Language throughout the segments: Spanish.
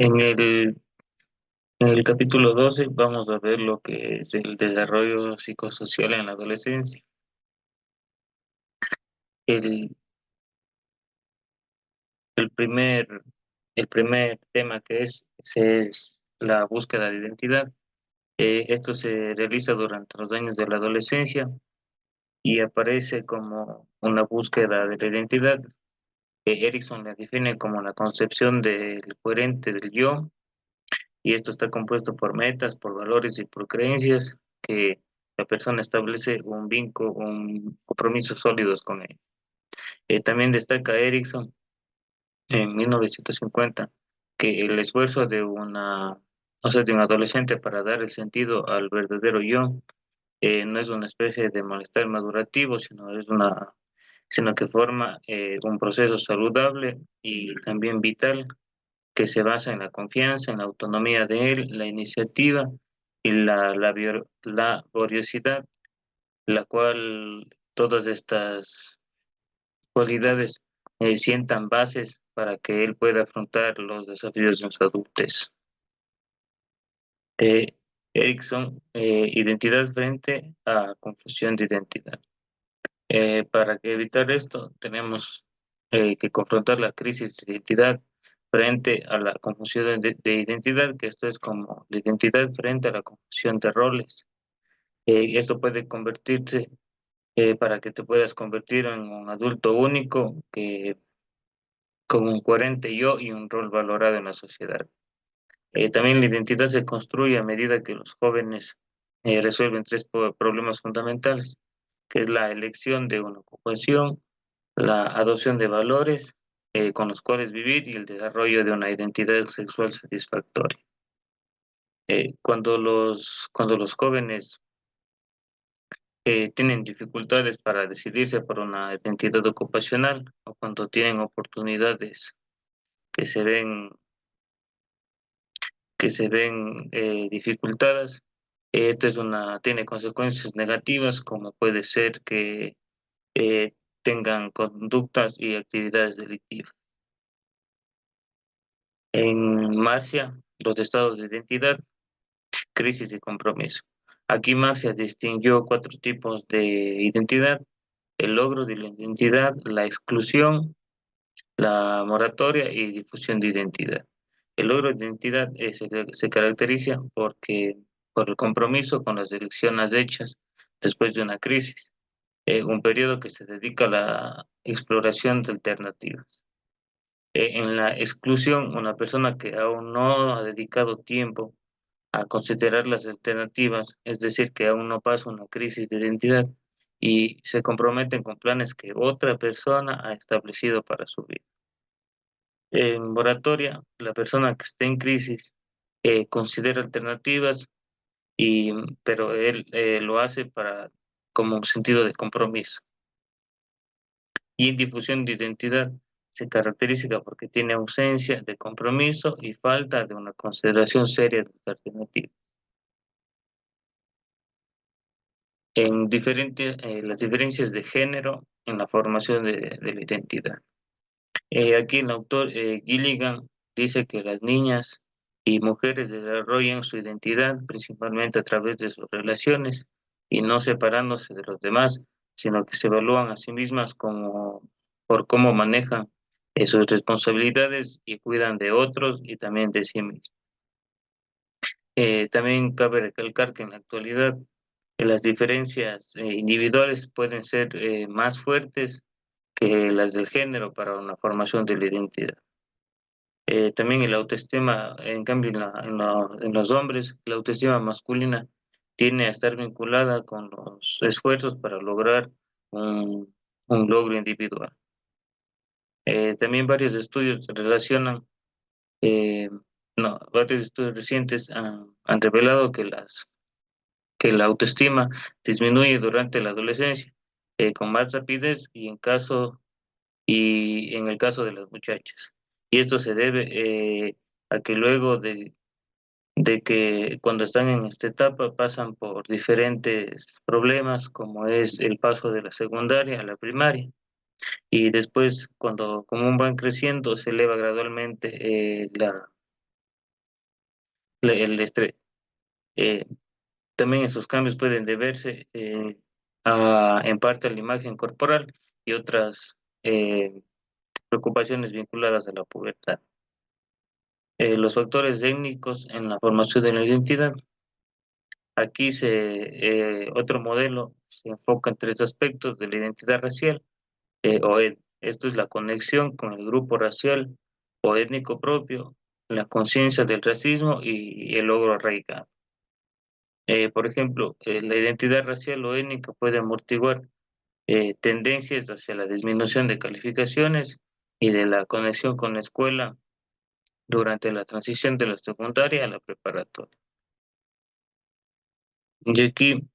En el capítulo 12 vamos a ver lo que es el desarrollo psicosocial en la adolescencia. El, el primer, el primer tema que es la búsqueda de identidad. Esto se realiza durante los años de la adolescencia y aparece como una búsqueda de la identidad. Erickson la define como la concepción del coherente del yo, y esto está compuesto por metas, por valores y por creencias que la persona establece un vínculo, un compromiso sólidos con él. También destaca Erickson en 1950 que el esfuerzo de un adolescente para dar el sentido al verdadero yo no es una especie de malestar madurativo, sino que forma un proceso saludable y también vital que se basa en la confianza, en la autonomía de él, la iniciativa y la laboriosidad, la cual todas estas cualidades sientan bases para que él pueda afrontar los desafíos de su adultez. Eh, Erickson, identidad frente a confusión de identidad. Para evitar esto, tenemos que confrontar la crisis de identidad frente a la confusión de identidad, que esto es como la identidad frente a la confusión de roles. Esto puede convertirse, para que te puedas convertir en un adulto único con un coherente yo y un rol valorado en la sociedad. También la identidad se construye a medida que los jóvenes resuelven tres problemas fundamentales, que es la elección de una ocupación, la adopción de valores con los cuales vivir y el desarrollo de una identidad sexual satisfactoria. Cuando los jóvenes tienen dificultades para decidirse por una identidad ocupacional o cuando tienen oportunidades que se ven, que se ven dificultadas, tiene consecuencias negativas como puede ser que eh, tengan conductas y actividades delictivas. En Marcia, los estados de identidad, crisis y compromiso. Aquí Marcia distinguió cuatro tipos de identidad: el logro de la identidad, la exclusión, la moratoria y difusión de identidad. El logro de identidad se caracteriza por el compromiso con las elecciones hechas después de una crisis, un periodo que se dedica a la exploración de alternativas. En la exclusión, una persona que aún no ha dedicado tiempo a considerar las alternativas, es decir, que aún no pasa una crisis de identidad y se comprometen con planes que otra persona ha establecido para su vida. En moratoria, la persona que está en crisis considera alternativas, pero él lo hace como un sentido de compromiso. Y en difusión de identidad se caracteriza porque tiene ausencia de compromiso y falta de una consideración seria de alternativas. Las diferencias de género en la formación de la identidad. Aquí el autor Gilligan dice que las niñas y mujeres desarrollan su identidad principalmente a través de sus relaciones y no separándose de los demás, sino que se evalúan a sí mismas por cómo manejan sus responsabilidades y cuidan de otros y también de sí mismos. También cabe recalcar que en la actualidad las diferencias individuales pueden ser más fuertes que las del género para una formación de la identidad. También el autoestima, en cambio, en los hombres, la autoestima masculina tiene a estar vinculada con los esfuerzos para lograr un logro individual. También eh, varios estudios recientes han revelado que la autoestima disminuye durante la adolescencia con más rapidez y en el caso de las muchachas. Y esto se debe a que de que cuando están en esta etapa pasan por diferentes problemas, como es el paso de la secundaria a la primaria. Y después, como van creciendo, se eleva gradualmente el estrés. Eh, También esos cambios pueden deberse en parte a la imagen corporal y otras preocupaciones vinculadas a la pubertad. Los factores étnicos en la formación de la identidad. Aquí otro modelo se enfoca en tres aspectos de la identidad racial o étnica. Esto es la conexión con el grupo racial o étnico propio, la conciencia del racismo y el logro arraigado. Por ejemplo, la identidad racial o étnica puede amortiguar tendencias hacia la disminución de calificaciones y de la conexión con la escuela durante la transición de la secundaria a la preparatoria. Y aquí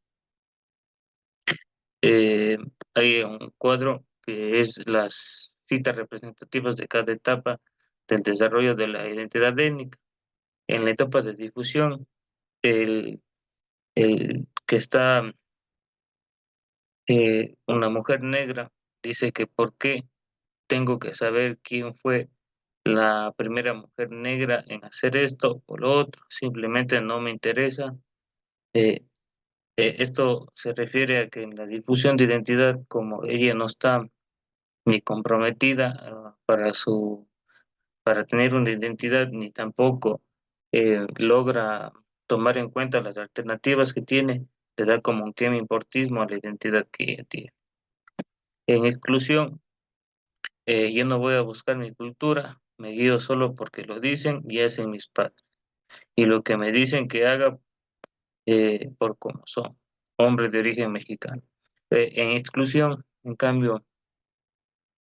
eh, hay un cuadro que es las citas representativas de cada etapa del desarrollo de la identidad étnica. En la etapa de difusión, el, el que está una mujer negra dice que por qué tengo que saber quién fue la primera mujer negra en hacer esto o lo otro, simplemente no me interesa. Eh, Esto se refiere a que en la difusión de identidad, como ella no está ni comprometida para tener una identidad, ni tampoco logra tomar en cuenta las alternativas que tiene, le da como un importismo a la identidad que ella tiene. En exclusión, yo no voy a buscar mi cultura, me guío solo porque lo dicen y hacen mis padres. Y lo que me dicen que haga por cómo son, hombres de origen mexicano. En exclusión, en cambio,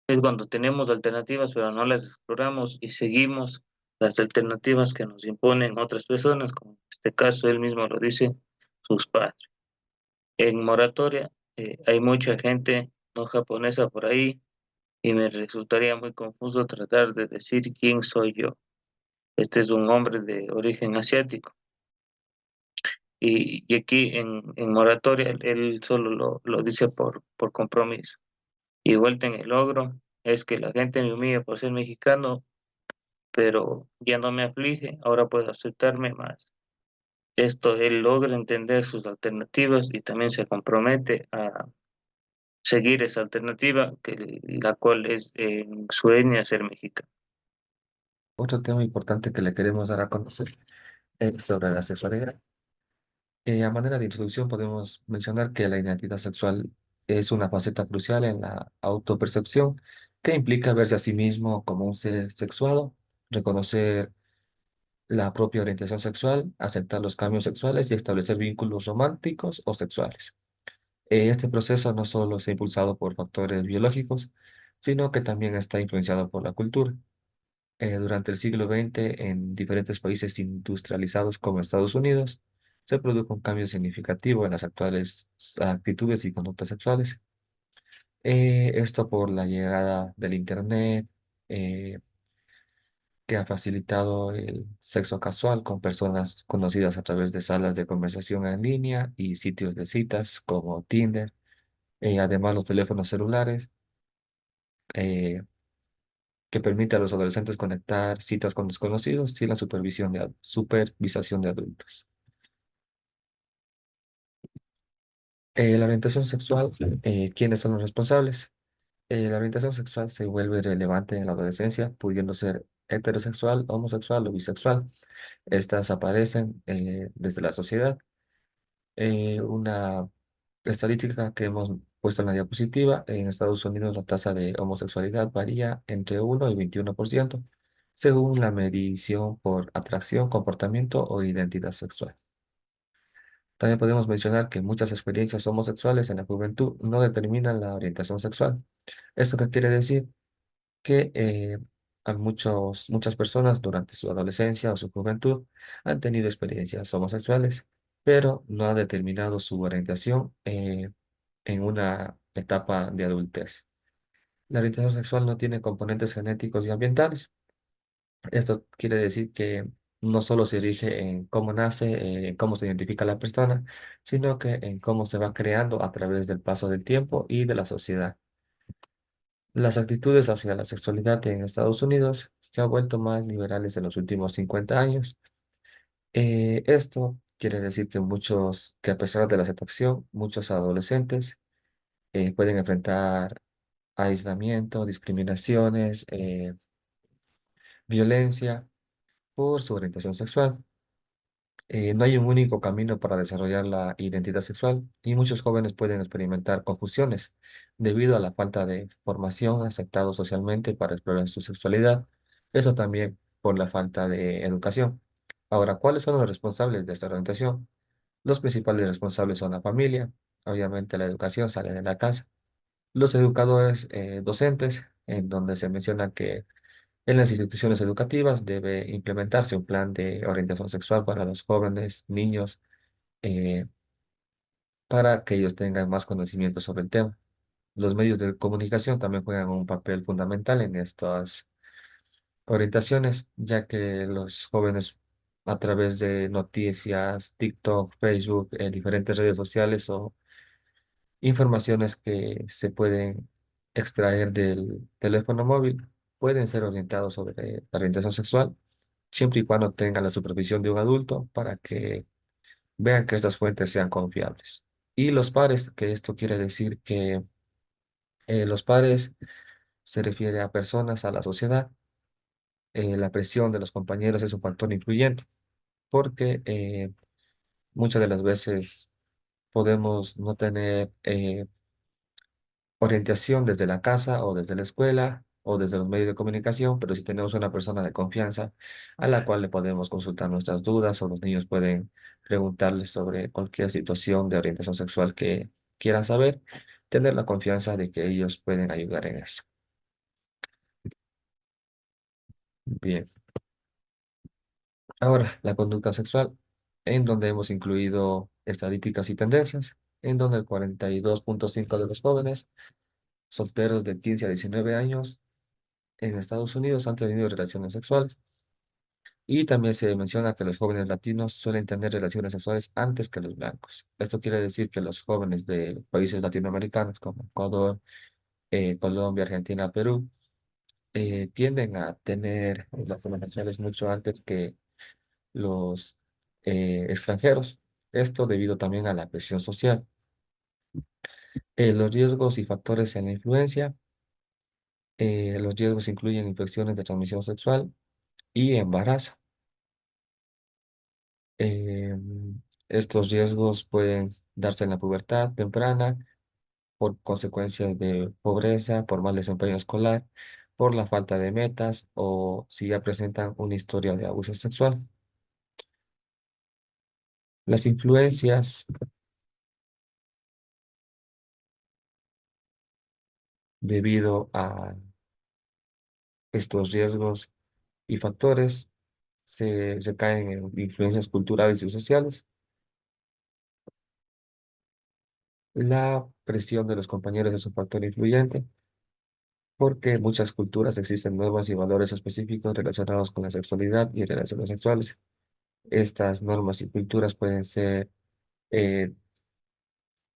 es cuando tenemos alternativas, pero no las exploramos y seguimos las alternativas que nos imponen otras personas, como en este caso él mismo lo dice, sus padres. En moratoria, hay mucha gente no japonesa por ahí y me resultaría muy confuso tratar de decir quién soy yo. Este es un hombre de origen asiático. Y aquí en moratoria él solo lo dice por compromiso. Y vuelta en el logro es que la gente me humilla por ser mexicano, pero ya no me aflige, ahora puedo aceptarme más. Esto él logra entender sus alternativas y también se compromete a seguir esa alternativa, la cual es en su etnia ser mexicano. Otro tema importante que le queremos dar a conocer es sobre la sexualidad. A manera de introducción podemos mencionar que la identidad sexual es una faceta crucial en la autopercepción que implica verse a sí mismo como un ser sexuado, reconocer la propia orientación sexual, aceptar los cambios sexuales y establecer vínculos románticos o sexuales. Este proceso no solo está impulsado por factores biológicos, sino que también está influenciado por la cultura. Durante el siglo XX, en diferentes países industrializados como Estados Unidos, se produjo un cambio significativo en las actuales actitudes y conductas sexuales. Esto por la llegada del Internet, eh, que ha facilitado el sexo casual con personas conocidas a través de salas de conversación en línea y sitios de citas como Tinder. Además, los teléfonos celulares, eh, que permite a los adolescentes conectar citas con desconocidos sin la supervisación de adultos. La orientación sexual, ¿quiénes son los responsables? La orientación sexual se vuelve relevante en la adolescencia, pudiendo ser heterosexual, homosexual o bisexual. Estas aparecen desde la sociedad. Una estadística que hemos puesto en la diapositiva, en Estados Unidos la tasa de homosexualidad varía entre 1 y 21%, según la medición por atracción, comportamiento o identidad sexual. También podemos mencionar que muchas experiencias homosexuales en la juventud no determinan la orientación sexual. ¿Esto qué quiere decir? Que muchas personas durante su adolescencia o su juventud han tenido experiencias homosexuales, pero no ha determinado su orientación en una etapa de adultez. La orientación sexual no tiene componentes genéticos y ambientales. Esto quiere decir que no solo se rige en cómo nace, en cómo se identifica la persona, sino que en cómo se va creando a través del paso del tiempo y de la sociedad. Las actitudes hacia la sexualidad en Estados Unidos se han vuelto más liberales en los últimos 50 años. Esto quiere decir que que a pesar de la aceptación, muchos adolescentes pueden enfrentar aislamiento, discriminaciones, violencia por su orientación sexual. No hay un único camino para desarrollar la identidad sexual y muchos jóvenes pueden experimentar confusiones debido a la falta de formación aceptado socialmente para explorar su sexualidad. Eso también por la falta de educación. Ahora, ¿cuáles son los responsables de esta orientación? Los principales responsables son la familia, obviamente la educación sale de la casa, los educadores docentes, en donde se menciona que en las instituciones educativas debe implementarse un plan de orientación sexual para los jóvenes, niños, eh, para que ellos tengan más conocimiento sobre el tema. Los medios de comunicación también juegan un papel fundamental en estas orientaciones, ya que los jóvenes a través de noticias, TikTok, Facebook, diferentes redes sociales o informaciones que se pueden extraer del teléfono móvil, pueden ser orientados sobre la orientación sexual siempre y cuando tengan la supervisión de un adulto para que vean que estas fuentes sean confiables. Y los pares, que esto quiere decir que los pares se refiere a personas, a la sociedad. La presión de los compañeros es un factor influyente porque muchas de las veces podemos no tener orientación desde la casa o desde la escuela o desde los medios de comunicación, pero si tenemos una persona de confianza a la cual le podemos consultar nuestras dudas o los niños pueden preguntarles sobre cualquier situación de orientación sexual que quieran saber, tener la confianza de que ellos pueden ayudar en eso. Bien, ahora la conducta sexual, en donde hemos incluido estadísticas y tendencias, en donde el 42,5 de los jóvenes solteros de 15 a 19 años en Estados Unidos han tenido relaciones sexuales. Y también se menciona que los jóvenes latinos suelen tener relaciones sexuales antes que los blancos. Esto quiere decir que los jóvenes de países latinoamericanos como Ecuador, Colombia, Argentina, Perú, tienden a tener relaciones sexuales mucho antes que los extranjeros. Esto debido también a la presión social. Los riesgos y factores en la influencia. Los riesgos incluyen infecciones de transmisión sexual y embarazo. Eh, Estos riesgos pueden darse en la pubertad temprana por consecuencias de pobreza, por mal desempeño escolar, por la falta de metas o si ya presentan una historia de abuso sexual. Las influencias debido a estos riesgos y factores se recaen en influencias culturales y sociales. La presión de los compañeros es un factor influyente porque en muchas culturas existen normas y valores específicos relacionados con la sexualidad y relaciones sexuales. Estas normas y culturas pueden ser eh,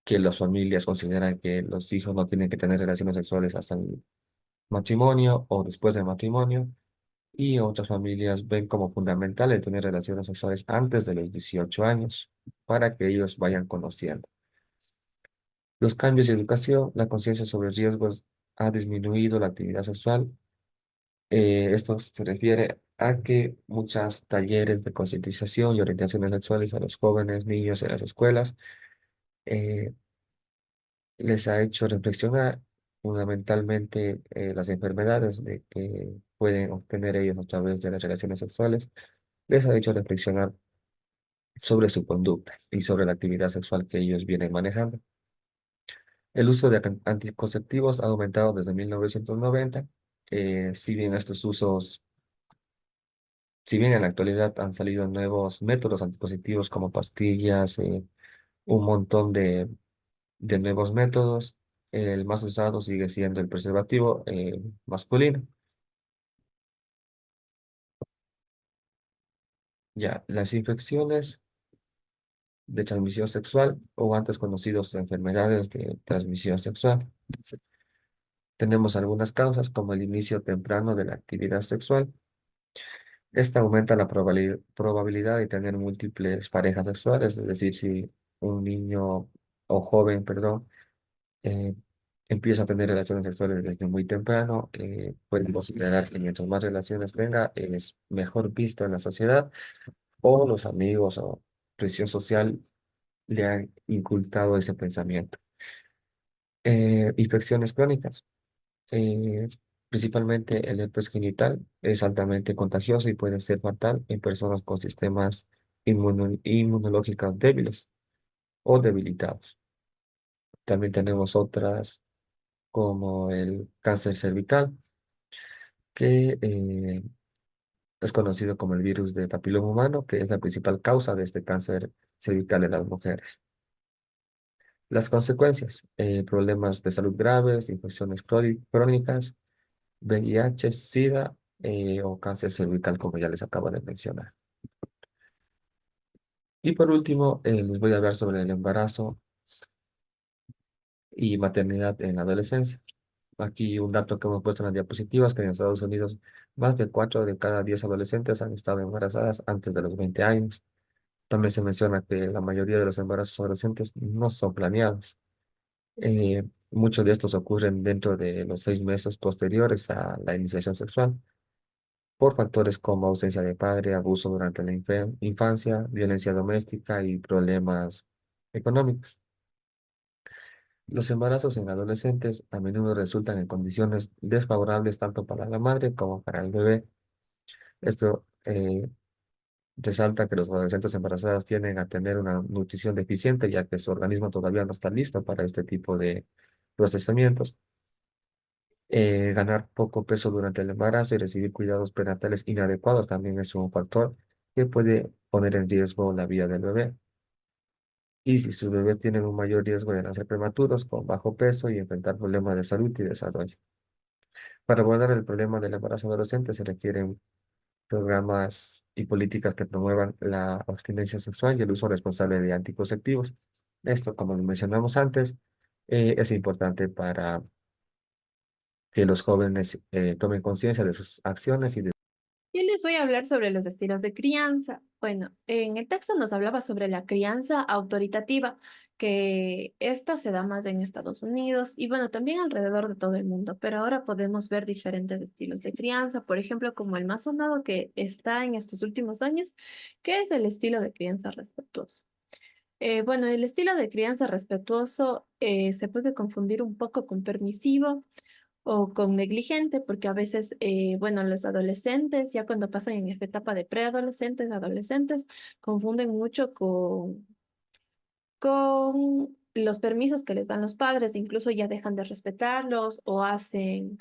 que las familias consideran que los hijos no tienen que tener relaciones sexuales hasta el matrimonio o después del matrimonio, y otras familias ven como fundamental el tener relaciones sexuales antes de los 18 años para que ellos vayan conociendo. Los cambios en educación, la conciencia sobre riesgos ha disminuido la actividad sexual. Esto se refiere a que muchos talleres de concientización y orientaciones sexuales a los jóvenes, niños en las escuelas eh, les ha hecho reflexionar fundamentalmente las enfermedades de que pueden obtener ellos a través de las relaciones sexuales. Les ha hecho reflexionar sobre su conducta y sobre la actividad sexual que ellos vienen manejando. El uso de anticonceptivos ha aumentado desde 1990. Si bien estos usos Si bien en la actualidad han salido nuevos métodos anticonceptivos como pastillas, un montón de nuevos métodos, el más usado sigue siendo el preservativo masculino. Ya, las infecciones de transmisión sexual o antes conocidos enfermedades de transmisión sexual. Tenemos algunas causas como el inicio temprano de la actividad sexual, Esta aumenta la probabilidad de tener múltiples parejas sexuales, es decir, si un niño o joven, perdón, eh, empieza a tener relaciones sexuales desde muy temprano, pueden considerar que mientras más relaciones tenga, es mejor visto en la sociedad o los amigos o presión social le han inculcado ese pensamiento. Infecciones crónicas. eh, Principalmente el herpes genital es altamente contagioso y puede ser fatal en personas con sistemas inmunológicos débiles o debilitados. También tenemos otras como el cáncer cervical, que es conocido como el virus de papiloma humano, que es la principal causa de este cáncer cervical en las mujeres. Las consecuencias, problemas de salud graves, infecciones crónicas, VIH, SIDA o cáncer cervical, como ya les acabo de mencionar. Y por último, les voy a hablar sobre el embarazo y maternidad en la adolescencia. Aquí un dato que hemos puesto en las diapositivas, que en Estados Unidos más de 4 de cada 10 adolescentes han estado embarazadas antes de los 20 años. También se menciona que la mayoría de los embarazos adolescentes no son planeados. Muchos de estos ocurren dentro de los 6 meses posteriores a la iniciación sexual, por factores como ausencia de padre, abuso durante la infancia, violencia doméstica y problemas económicos. Los embarazos en adolescentes a menudo resultan en condiciones desfavorables tanto para la madre como para el bebé. Esto resalta que los adolescentes embarazadas tienden a tener una nutrición deficiente, ya que su organismo todavía no está listo para este tipo de procesamientos. Ganar poco peso durante el embarazo y recibir cuidados prenatales inadecuados también es un factor que puede poner en riesgo la vida del bebé. Y si sus bebés tienen un mayor riesgo de nacer prematuros, con bajo peso y enfrentar problemas de salud y desarrollo. Para abordar el problema del embarazo adolescente se requieren programas y políticas que promuevan la abstinencia sexual y el uso responsable de anticonceptivos. Esto, como lo mencionamos antes, es importante para que los jóvenes tomen conciencia de sus acciones y de... Yo les voy a hablar sobre los estilos de crianza. Bueno, en el texto nos hablaba sobre la crianza autoritativa, que esta se da más en Estados Unidos y bueno, también alrededor de todo el mundo, pero ahora podemos ver diferentes estilos de crianza, por ejemplo, como el más sonado que está en estos últimos años, que es el estilo de crianza respetuoso. Bueno, el estilo de crianza respetuoso se puede confundir un poco con permisivo o con negligente, porque a veces, bueno, los adolescentes, ya cuando pasan en esta etapa de preadolescentes, adolescentes, confunden mucho con los permisos que les dan los padres, incluso ya dejan de respetarlos o hacen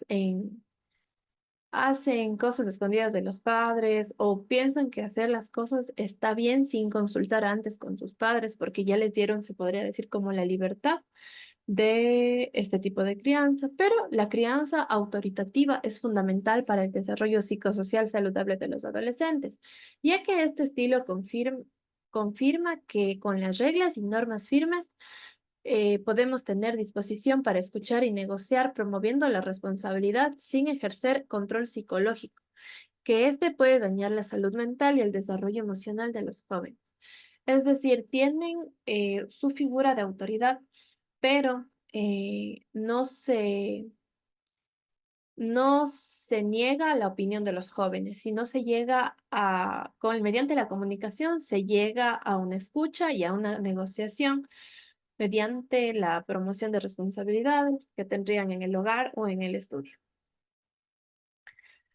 cosas escondidas de los padres o piensan que hacer las cosas está bien sin consultar antes con sus padres, porque ya les dieron, se podría decir, como la libertad de este tipo de crianza, pero la crianza autoritativa es fundamental para el desarrollo psicosocial saludable de los adolescentes, ya que este estilo confirma que con las reglas y normas firmes podemos tener disposición para escuchar y negociar, promoviendo la responsabilidad sin ejercer control psicológico, que este puede dañar la salud mental y el desarrollo emocional de los jóvenes. Es decir, tienen su figura de autoridad, pero no se niega la opinión de los jóvenes, sino se llega mediante la comunicación, se llega a una escucha y a una negociación mediante la promoción de responsabilidades que tendrían en el hogar o en el estudio.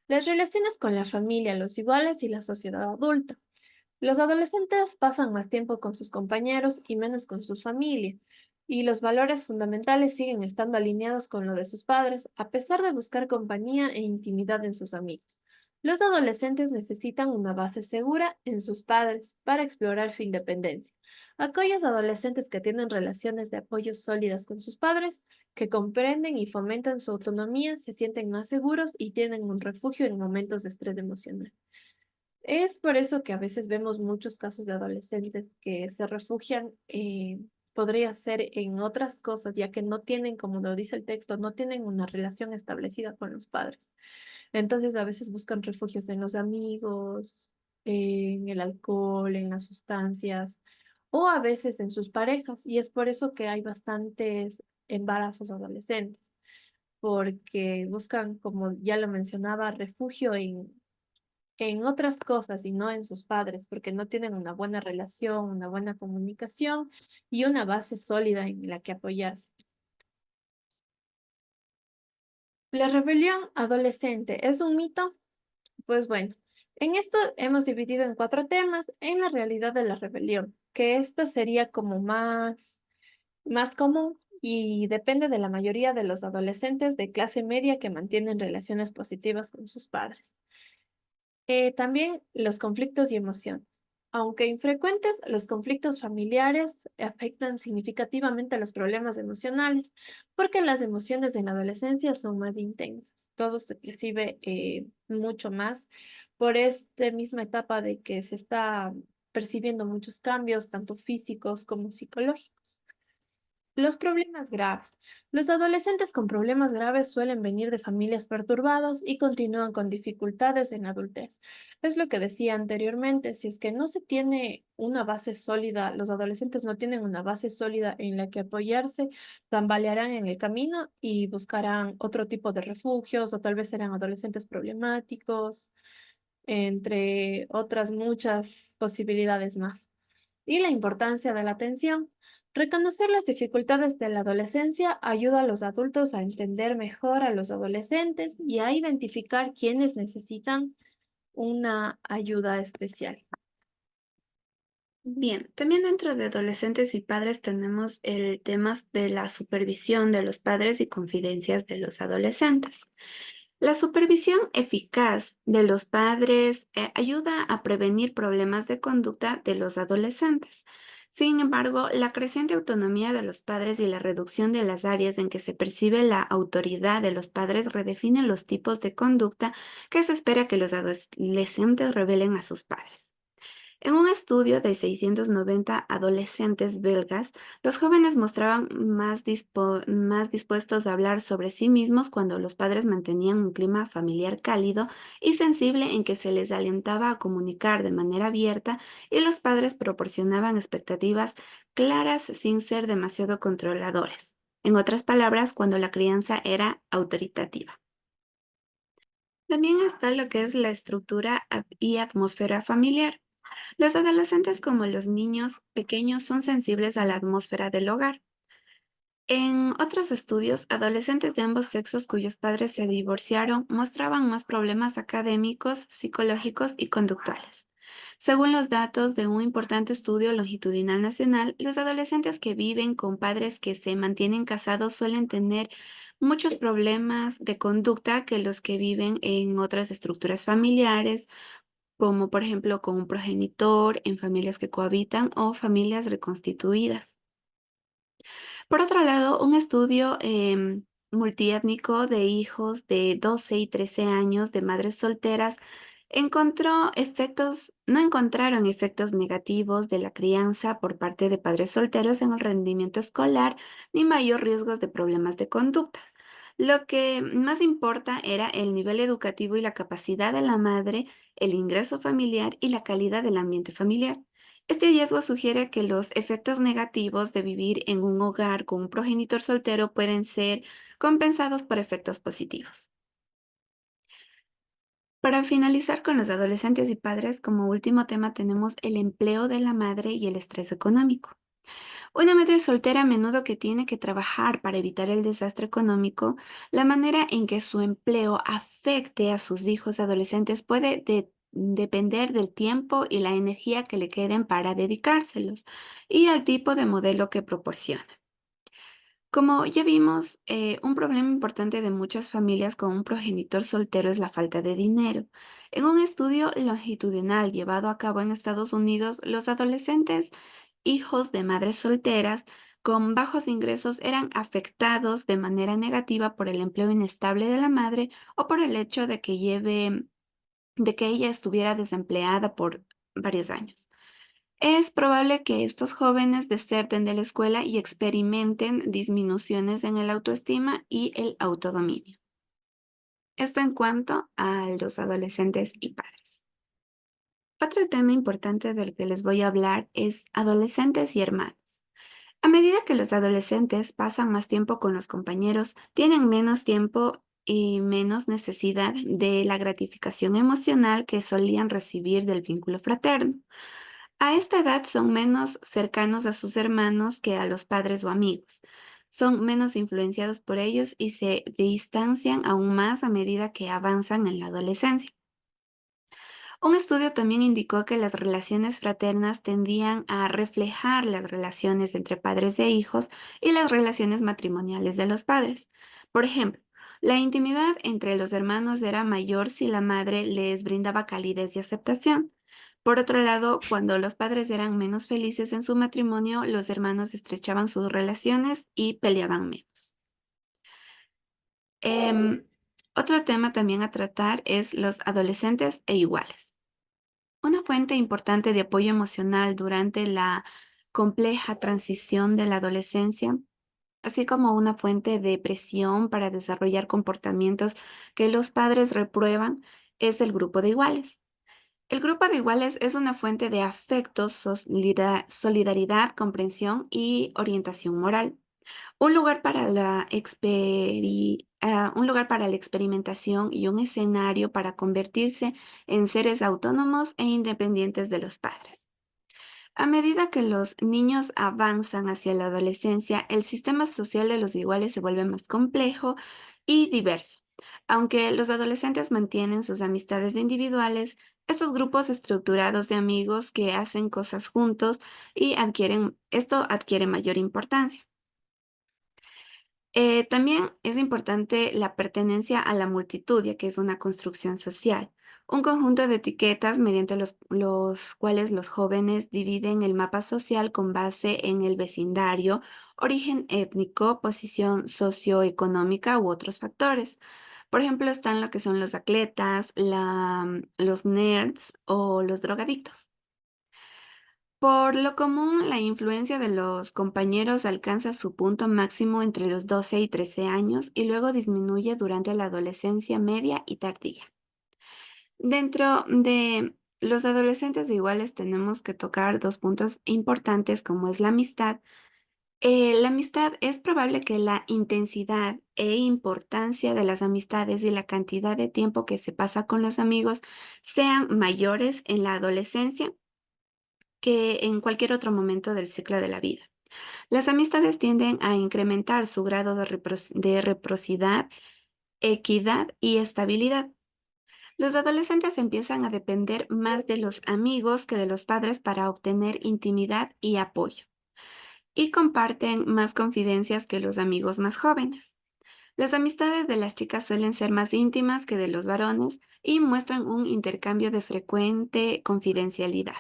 Las relaciones con la familia, los iguales y la sociedad adulta. Los adolescentes pasan más tiempo con sus compañeros y menos con su familia, y los valores fundamentales siguen estando alineados con lo de sus padres, a pesar de buscar compañía e intimidad en sus amigos. Los adolescentes necesitan una base segura en sus padres para explorar su independencia. Aquellos adolescentes que tienen relaciones de apoyo sólidas con sus padres, que comprenden y fomentan su autonomía, se sienten más seguros y tienen un refugio en momentos de estrés emocional. Es por eso que a veces vemos muchos casos de adolescentes que se refugian, podría ser en otras cosas, ya que no tienen, como lo dice el texto, no tienen una relación establecida con los padres. Entonces a veces buscan refugios en los amigos, en el alcohol, en las sustancias o a veces en sus parejas. Y es por eso que hay bastantes embarazos adolescentes, porque buscan, como ya lo mencionaba, refugio en otras cosas y no en sus padres, porque no tienen una buena relación, una buena comunicación y una base sólida en la que apoyarse. La rebelión adolescente es un mito. Pues bueno, en esto hemos dividido en cuatro temas en la realidad de la rebelión, que esta sería como más común y depende de la mayoría de los adolescentes de clase media que mantienen relaciones positivas con sus padres. También los conflictos y emociones. Aunque infrecuentes, los conflictos familiares afectan significativamente a los problemas emocionales, porque las emociones en la adolescencia son más intensas. Todo se percibe mucho más por esta misma etapa de que se está percibiendo muchos cambios, tanto físicos como psicológicos. Los problemas graves. Los adolescentes con problemas graves suelen venir de familias perturbadas y continúan con dificultades en adultez. Es lo que decía anteriormente, si es que no se tiene una base sólida, los adolescentes no tienen una base sólida en la que apoyarse, tambalearán en el camino y buscarán otro tipo de refugios o tal vez serán adolescentes problemáticos, entre otras muchas posibilidades más. Y la importancia de la atención. Reconocer las dificultades de la adolescencia ayuda a los adultos a entender mejor a los adolescentes y a identificar quienes necesitan una ayuda especial. Bien, también dentro de adolescentes y padres tenemos el tema de la supervisión de los padres y confidencias de los adolescentes. La supervisión eficaz de los padres ayuda a prevenir problemas de conducta de los adolescentes. Sin embargo, la creciente autonomía de los padres y la reducción de las áreas en que se percibe la autoridad de los padres redefinen los tipos de conducta que se espera que los adolescentes revelen a sus padres. En un estudio de 690 adolescentes belgas, los jóvenes mostraban más dispuestos a hablar sobre sí mismos cuando los padres mantenían un clima familiar cálido y sensible en que se les alentaba a comunicar de manera abierta y los padres proporcionaban expectativas claras sin ser demasiado controladores. En otras palabras, cuando la crianza era autoritativa. También está lo que es la estructura y atmósfera familiar. Los adolescentes como los niños pequeños son sensibles a la atmósfera del hogar. En otros estudios, adolescentes de ambos sexos cuyos padres se divorciaron mostraban más problemas académicos, psicológicos y conductuales. Según los datos de un importante estudio longitudinal nacional, los adolescentes que viven con padres que se mantienen casados suelen tener muchos problemas de conducta que los que viven en otras estructuras familiares, como por ejemplo con un progenitor, en familias que cohabitan o familias reconstituidas. Por otro lado, un estudio multiétnico de hijos de 12 y 13 años de madres solteras no encontraron efectos negativos de la crianza por parte de padres solteros en el rendimiento escolar ni mayor riesgos de problemas de conducta. Lo que más importa era el nivel educativo y la capacidad de la madre, el ingreso familiar y la calidad del ambiente familiar. Este hallazgo sugiere que los efectos negativos de vivir en un hogar con un progenitor soltero pueden ser compensados por efectos positivos. Para finalizar con los adolescentes y padres, como último tema tenemos el empleo de la madre y el estrés económico. Una madre soltera a menudo que tiene que trabajar para evitar el desastre económico, la manera en que su empleo afecte a sus hijos adolescentes puede depender del tiempo y la energía que le queden para dedicárselos y al tipo de modelo que proporciona. Como ya vimos, un problema importante de muchas familias con un progenitor soltero es la falta de dinero. En un estudio longitudinal llevado a cabo en Estados Unidos, los adolescentes hijos de madres solteras con bajos ingresos eran afectados de manera negativa por el empleo inestable de la madre o por el hecho de que ella estuviera desempleada por varios años. Es probable que estos jóvenes deserten de la escuela y experimenten disminuciones en el autoestima y el autodominio. Esto en cuanto a los adolescentes y padres. Otro tema importante del que les voy a hablar es adolescentes y hermanos. A medida que los adolescentes pasan más tiempo con los compañeros, tienen menos tiempo y menos necesidad de la gratificación emocional que solían recibir del vínculo fraterno. A esta edad son menos cercanos a sus hermanos que a los padres o amigos. Son menos influenciados por ellos y se distancian aún más a medida que avanzan en la adolescencia. Un estudio también indicó que las relaciones fraternas tendían a reflejar las relaciones entre padres e hijos y las relaciones matrimoniales de los padres. Por ejemplo, la intimidad entre los hermanos era mayor si la madre les brindaba calidez y aceptación. Por otro lado, cuando los padres eran menos felices en su matrimonio, los hermanos estrechaban sus relaciones y peleaban menos. Em, Otro tema también a tratar es los adolescentes e iguales. Una fuente importante de apoyo emocional durante la compleja transición de la adolescencia, así como una fuente de presión para desarrollar comportamientos que los padres reprueban, es el grupo de iguales. El grupo de iguales es una fuente de afecto, solidaridad, comprensión y orientación moral. Un lugar para la experimentación y un escenario para convertirse en seres autónomos e independientes de los padres. A medida que los niños avanzan hacia la adolescencia, el sistema social de los iguales se vuelve más complejo y diverso. Aunque los adolescentes mantienen sus amistades individuales, estos grupos estructurados de amigos que hacen cosas juntos y esto adquiere mayor importancia. También es importante la pertenencia a la multitud, ya que es una construcción social, un conjunto de etiquetas mediante los cuales los jóvenes dividen el mapa social con base en el vecindario, origen étnico, posición socioeconómica u otros factores. Por ejemplo, están lo que son los atletas, los nerds o los drogadictos. Por lo común, la influencia de los compañeros alcanza su punto máximo entre los 12 y 13 años y luego disminuye durante la adolescencia media y tardía. Dentro de los adolescentes iguales tenemos que tocar dos puntos importantes como es la amistad. La amistad es probable que la intensidad e importancia de las amistades y la cantidad de tiempo que se pasa con los amigos sean mayores en la adolescencia que en cualquier otro momento del ciclo de la vida. Las amistades tienden a incrementar su grado de reciprocidad, equidad y estabilidad. Los adolescentes empiezan a depender más de los amigos que de los padres para obtener intimidad y apoyo, y comparten más confidencias que los amigos más jóvenes. Las amistades de las chicas suelen ser más íntimas que de los varones y muestran un intercambio de frecuente confidencialidad.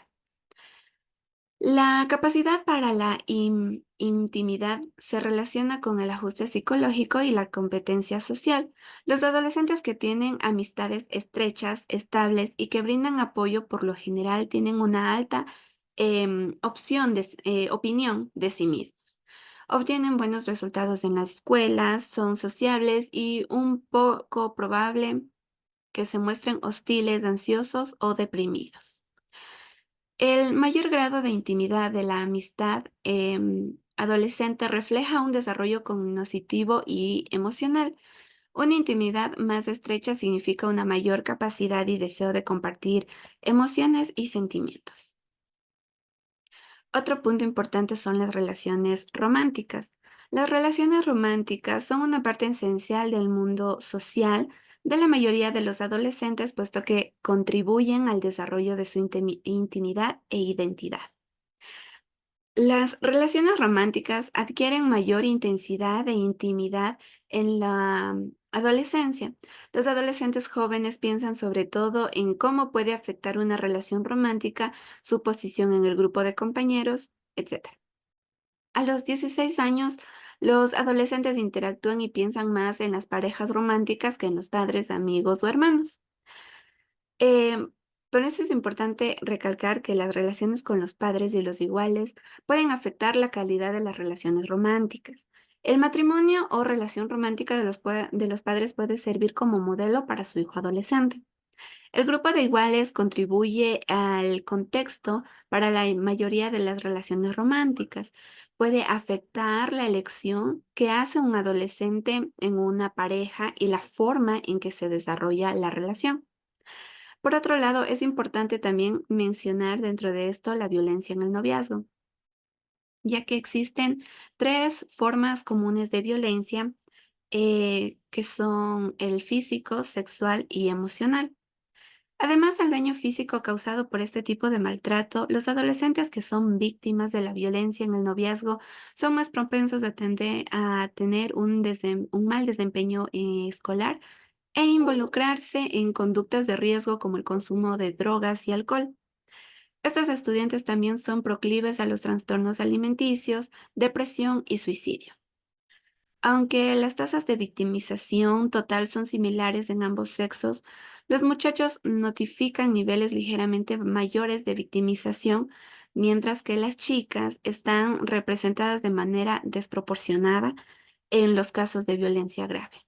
La capacidad para la intimidad se relaciona con el ajuste psicológico y la competencia social. Los adolescentes que tienen amistades estrechas, estables y que brindan apoyo por lo general tienen una alta opinión de sí mismos. Obtienen buenos resultados en las escuelas, son sociables y un poco probable que se muestren hostiles, ansiosos o deprimidos. El mayor grado de intimidad de la amistad adolescente refleja un desarrollo cognitivo y emocional. Una intimidad más estrecha significa una mayor capacidad y deseo de compartir emociones y sentimientos. Otro punto importante son las relaciones románticas. Las relaciones románticas son una parte esencial del mundo social de la mayoría de los adolescentes, puesto que contribuyen al desarrollo de su intimidad e identidad. Las relaciones románticas adquieren mayor intensidad e intimidad en la adolescencia. Los adolescentes jóvenes piensan sobre todo en cómo puede afectar una relación romántica, su posición en el grupo de compañeros, etc. A los 16 años, los adolescentes interactúan y piensan más en las parejas románticas que en los padres, amigos o hermanos. Em, por eso es importante recalcar que las relaciones con los padres y los iguales pueden afectar la calidad de las relaciones románticas. El matrimonio o relación romántica de los padres puede servir como modelo para su hijo adolescente. El grupo de iguales contribuye al contexto para la mayoría de las relaciones románticas. Puede afectar la elección que hace un adolescente en una pareja y la forma en que se desarrolla la relación. Por otro lado, es importante también mencionar dentro de esto la violencia en el noviazgo, ya que existen tres formas comunes de violencia, que son el físico, sexual y emocional. Además del daño físico causado por este tipo de maltrato, los adolescentes que son víctimas de la violencia en el noviazgo son más propensos a tener un mal desempeño escolar e involucrarse en conductas de riesgo como el consumo de drogas y alcohol. Estos estudiantes también son proclives a los trastornos alimenticios, depresión y suicidio. Aunque las tasas de victimización total son similares en ambos sexos, los muchachos notifican niveles ligeramente mayores de victimización, mientras que las chicas están representadas de manera desproporcionada en los casos de violencia grave.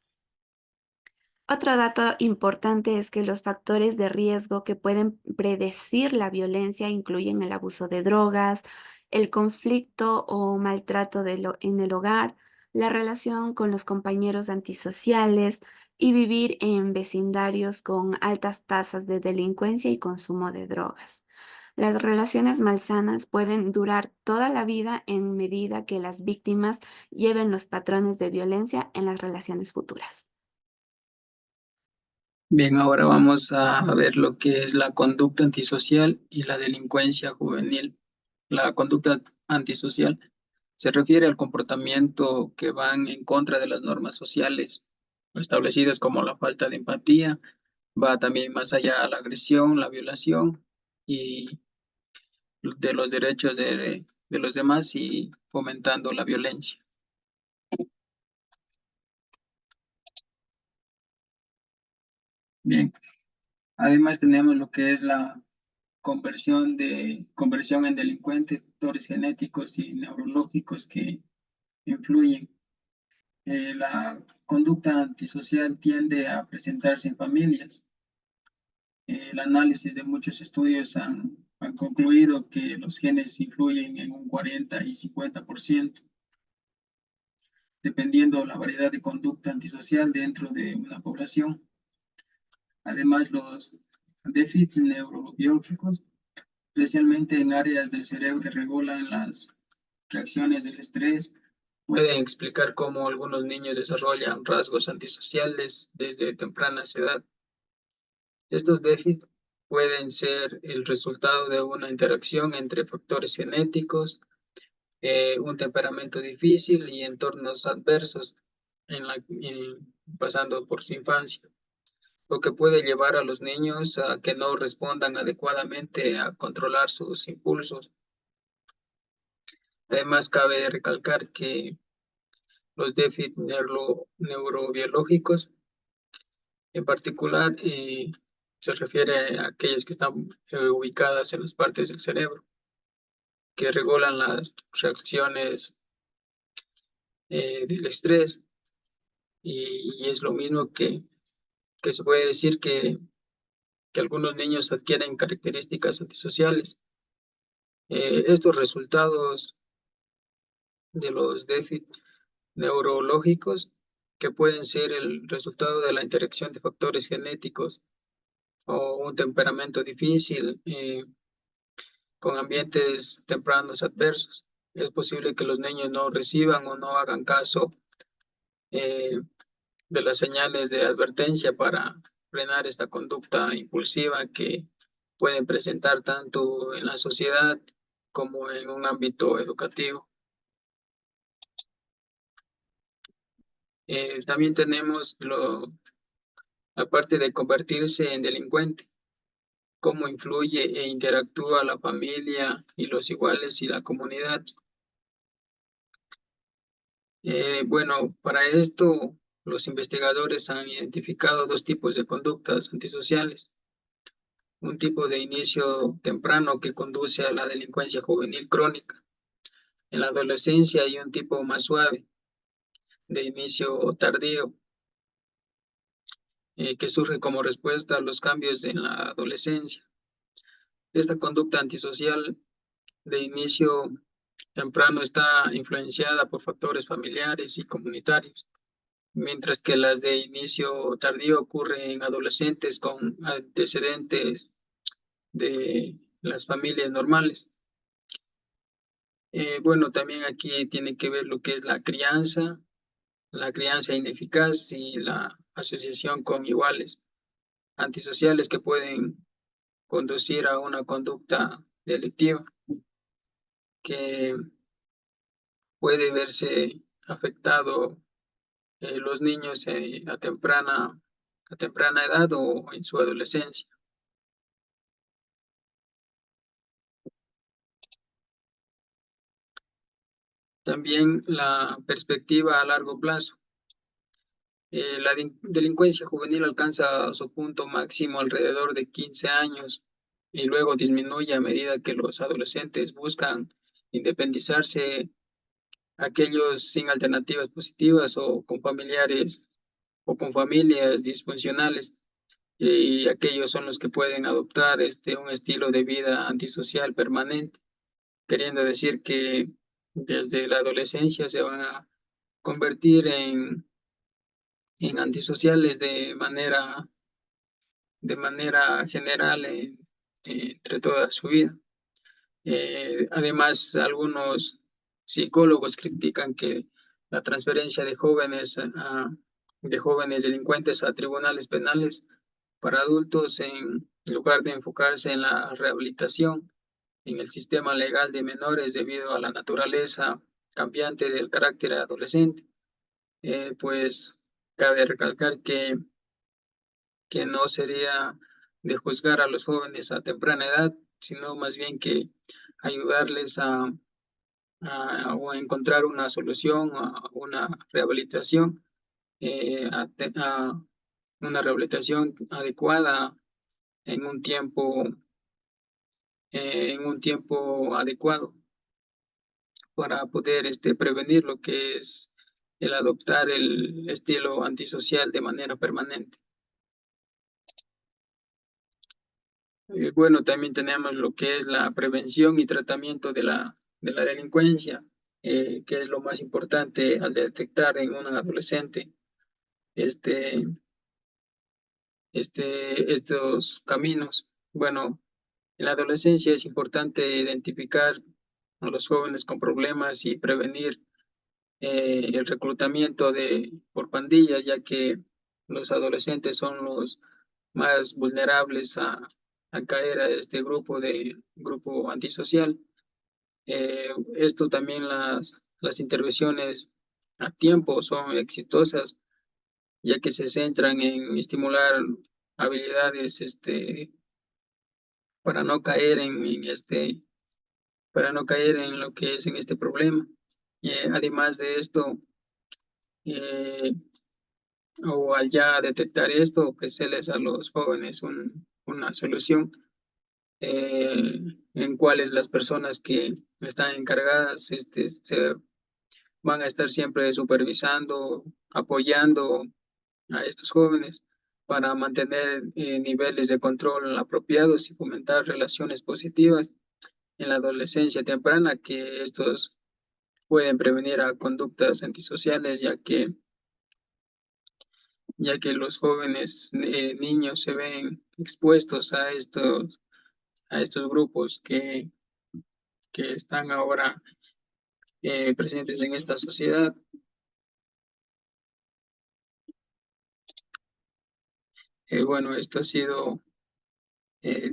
Otro dato importante es que los factores de riesgo que pueden predecir la violencia incluyen el abuso de drogas, el conflicto o maltrato en el hogar, la relación con los compañeros antisociales y vivir en vecindarios con altas tasas de delincuencia y consumo de drogas. Las relaciones malsanas pueden durar toda la vida en medida que las víctimas lleven los patrones de violencia en las relaciones futuras. Bien, ahora vamos a ver lo que es la conducta antisocial y la delincuencia juvenil. La conducta antisocial se refiere al comportamiento que van en contra de las normas sociales establecidas, como la falta de empatía, va también más allá a la agresión, la violación y de los derechos de los demás y fomentando la violencia. Bien, además tenemos lo que es la conversión en delincuentes, factores genéticos y neurológicos que influyen. La conducta antisocial tiende a presentarse en familias. El análisis de muchos estudios han concluido que los genes influyen en un 40 y 50%, dependiendo la variedad de conducta antisocial dentro de una población. Además, los déficits neurobiológicos, especialmente en áreas del cerebro que regulan las reacciones del estrés, pueden explicar cómo algunos niños desarrollan rasgos antisociales desde temprana edad. Estos déficits pueden ser el resultado de una interacción entre factores genéticos, un temperamento difícil y entornos adversos pasando por su infancia, lo que puede llevar a los niños a que no respondan adecuadamente a controlar sus impulsos. Además, cabe recalcar que los déficits neurobiológicos, en particular, se refiere a aquellas que están ubicadas en las partes del cerebro, que regulan las reacciones del estrés, y es lo mismo que se puede decir que algunos niños adquieren características antisociales. Estos resultados de los déficits neurológicos, que pueden ser el resultado de la interacción de factores genéticos o un temperamento difícil con ambientes tempranos adversos. Es posible que los niños no reciban o no hagan caso de las señales de advertencia para frenar esta conducta impulsiva que pueden presentar tanto en la sociedad como en un ámbito educativo. También tenemos la parte de convertirse en delincuente, cómo influye e interactúa la familia y los iguales y la comunidad. Bueno, para esto los investigadores han identificado dos tipos de conductas antisociales. Un tipo de inicio temprano que conduce a la delincuencia juvenil crónica en la adolescencia, y un tipo más suave de inicio tardío, que surge como respuesta a los cambios en la adolescencia. Esta conducta antisocial de inicio temprano está influenciada por factores familiares y comunitarios, mientras que las de inicio tardío ocurren en adolescentes con antecedentes de las familias normales. Bueno, también aquí tiene que ver lo que es la crianza ineficaz y la asociación con iguales antisociales que pueden conducir a una conducta delictiva que puede verse afectado los niños a temprana edad o en su adolescencia. También la perspectiva a largo plazo. La delincuencia juvenil alcanza su punto máximo alrededor de 15 años y luego disminuye a medida que los adolescentes buscan independizarse, aquellos sin alternativas positivas o con familiares o con familias disfuncionales, y aquellos son los que pueden adoptar un estilo de vida antisocial permanente, queriendo decir que desde la adolescencia se van a convertir en antisociales de manera general entre toda su vida. Además, algunos psicólogos critican que la transferencia de jóvenes delincuentes a tribunales penales para adultos, en lugar de enfocarse en la rehabilitación en el sistema legal de menores debido a la naturaleza cambiante del carácter adolescente, pues cabe recalcar que no sería de juzgar a los jóvenes a temprana edad, sino más bien que ayudarles o a encontrar una solución, a una rehabilitación, a una rehabilitación adecuada en en un tiempo adecuado para poder prevenir lo que es el adoptar el estilo antisocial de manera permanente. Bueno, también tenemos lo que es la prevención y tratamiento de la delincuencia, que es lo más importante al detectar en un adolescente este, estos caminos. Bueno, en la adolescencia es importante identificar a los jóvenes con problemas y prevenir el reclutamiento por pandillas, ya que los adolescentes son los más vulnerables a caer a este grupo antisocial. Esto también las intervenciones a tiempo son exitosas, ya que se centran en estimular habilidades para no caer para no caer en lo que es en este problema. Además de esto, eh, o al ya detectar esto, ofrecerles a los jóvenes una solución, en cuales las personas que están encargadas se van a estar siempre supervisando, apoyando a estos jóvenes para mantener niveles de control apropiados y fomentar relaciones positivas en la adolescencia temprana, que estos pueden prevenir a conductas antisociales, ya que los jóvenes niños se ven expuestos a estos grupos que están ahora presentes en esta sociedad. Bueno, esto ha sido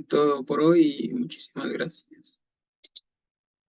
todo por hoy y muchísimas gracias.